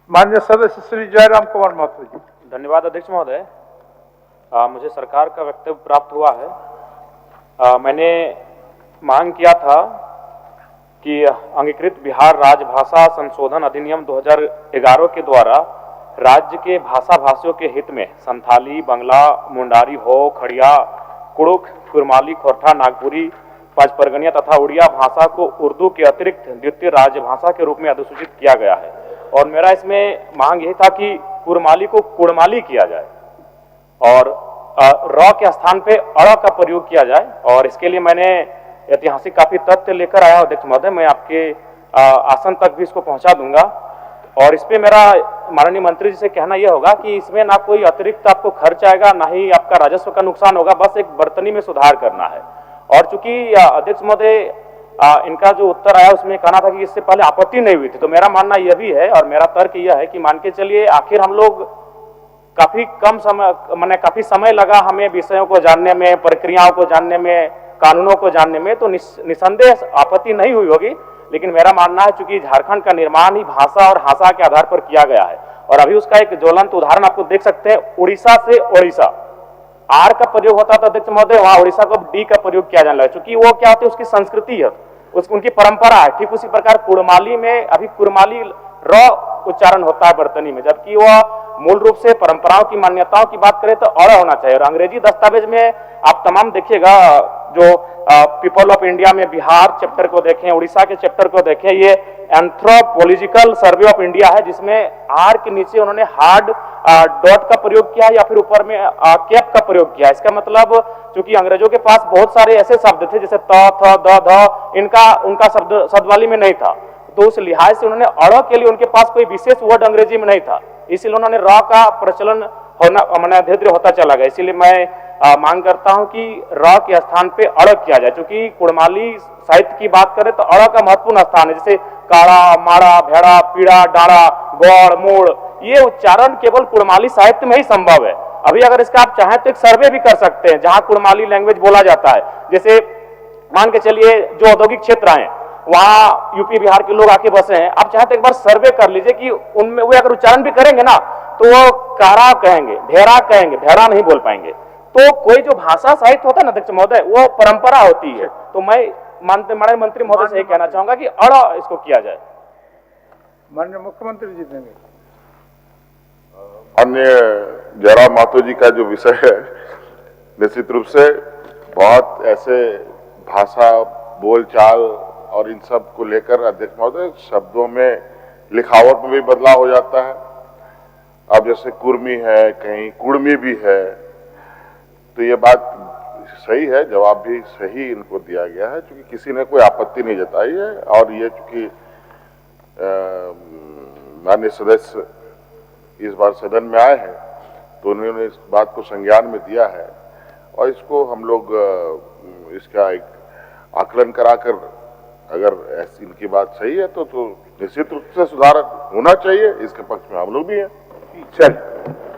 माननीय सदस्य श्री जयराम कुमार महतो जी। धन्यवाद अध्यक्ष महोदय। मुझे सरकार का वक्तव्य प्राप्त हुआ है। मैंने मांग किया था कि अंगीकृत बिहार राजभाषा संशोधन अधिनियम 2011 के द्वारा राज्य के भाषा भाषियों के हित में संथाली, बंगला, मुंडारी, हो, खड़िया, कुड़ुख, कुरमाली, खोरठा, नागपुरी, पचपरगनिया तथा उड़िया भाषा को उर्दू के अतिरिक्त द्वितीय राजभाषा के रूप में अधिसूचित किया गया है। और मेरा इसमें मांग यही था कि कुरमाली को कुड़माली किया जाए और र के स्थान पे अड़ का प्रयोग किया जाए। और इसके लिए मैंने ऐतिहासिक काफी तथ्य लेकर आया अध्यक्ष महोदय, मैं आपके आसन तक भी इसको पहुंचा दूंगा। और इस पे मेरा माननीय मंत्री जी से कहना यह होगा कि इसमें ना कोई अतिरिक्त आपको खर्च आएगा, ना ही आपका राजस्व का नुकसान होगा, बस एक बर्तनी में सुधार करना है। और चूंकि अध्यक्ष महोदय इनका जो उत्तर आया उसमें कहना था कि इससे पहले आपत्ति नहीं हुई थी, तो मेरा मानना यह भी है और मेरा तर्क यह है कि मान के चलिए आखिर हम लोग काफी कम समय काफी समय लगा हमें विषयों को जानने में, प्रक्रियाओं को जानने में, कानूनों को जानने में, तो निसंदेह आपत्ति नहीं हुई होगी। लेकिन मेरा मानना है चूंकि झारखंड का निर्माण ही भाषा और भाषा के आधार पर किया गया है और अभी उसका एक ज्वलंत उदाहरण आपको देख सकते हैं, उड़ीसा से ओडिशा आर का प्रयोग होता था अध्यक्ष महोदय, वहां उड़ीसा को डी का प्रयोग किया जाने लगा, चूंकि वो क्या होती है उसकी संस्कृति है, उनकी परंपरा है। ठीक उसी प्रकार कुड़माली में अभी कुरमाली र उच्चारण होता है बर्तनी में, जबकि वह मूल रूप से परंपराओं की मान्यताओं की बात करें तो अड़ होना चाहिए। और अंग्रेजी दस्तावेज में आप तमाम देखिएगा, जो पीपल ऑफ इंडिया में बिहार चैप्टर को देखें, उड़ीसा के चैप्टर को देखें, ये एंथ्रोपोलॉजिकल सर्वे ऑफ इंडिया है जिसमें आर के नीचे उन्होंने हार्ड डॉट का प्रयोग किया है या फिर ऊपर में कैप का प्रयोग किया है। इसका मतलब चूंकि अंग्रेजों के पास बहुत सारे ऐसे शब्द थे जैसे त, थ, द, ध, इनका उनका शब्दवाली में नहीं था, तो उस लिहाज से उन्होंने अड़ के लिए उनके पास कोई विशेष वर्ड अंग्रेजी में नहीं था, इसीलिए उन्होंने र का प्रचलन होना धीरे धीरे होता चला गया। इसीलिए मैं मांग करता हूं कि र के स्थान पे अड़ किया जाए। चूंकि कुड़माली साहित्य की बात करें तो अड़ का महत्वपूर्ण स्थान है, जैसे काड़ा, माड़ा, भेड़ा, पीड़ा, डाड़ा, गौड़, मोड़, ये उच्चारण केवल कुड़माली साहित्य में ही संभव है। अभी अगर इसका आप चाहें तो एक सर्वे भी कर सकते हैं जहां कुड़माली लैंग्वेज बोला जाता है। जैसे मान के चलिए जो औद्योगिक क्षेत्र हैं वहां यूपी बिहार के लोग आके बसे हैं, आप चाहे तो एक बार सर्वे कर लीजिए कि उनमें वे अगर उच्चारण भी करेंगे ना तो वो कारा कहेंगे, भेड़ा कहेंगे, भेड़ा नहीं बोल पाएंगे। तो कोई जो भाषा साहित्य होता है ना अध्यक्ष महोदय, वो परंपरा होती है। तो मैं माननीय मंत्री महोदय से कहना चाहूंगा कि अड़ इसको किया जाए। माननीय मुख्यमंत्री जी देंगे। माननीय जयराम महतो जी का जो विषय है, निश्चित रूप से बहुत ऐसे भाषा, बोलचाल और इन सब को लेकर अध्यक्ष महोदय शब्दों में, लिखावट में भी बदलाव हो जाता है। अब जैसे कुर्मी है, कहीं कुड़मी भी है, तो ये बात सही है, जवाब भी सही इनको दिया गया है, क्योंकि किसी ने कोई आपत्ति नहीं जताई है। और ये चूंकि माननीय सदस्य इस बार सदन में आए हैं तो उन्होंने इस बात को संज्ञान में दिया है और इसको हम लोग इसका एक आकलन कराकर, अगर ऐसी इनकी बात सही है तो निश्चित रूप से सुधार होना चाहिए, इसके पक्ष में हम लोग भी हैं। चलिए।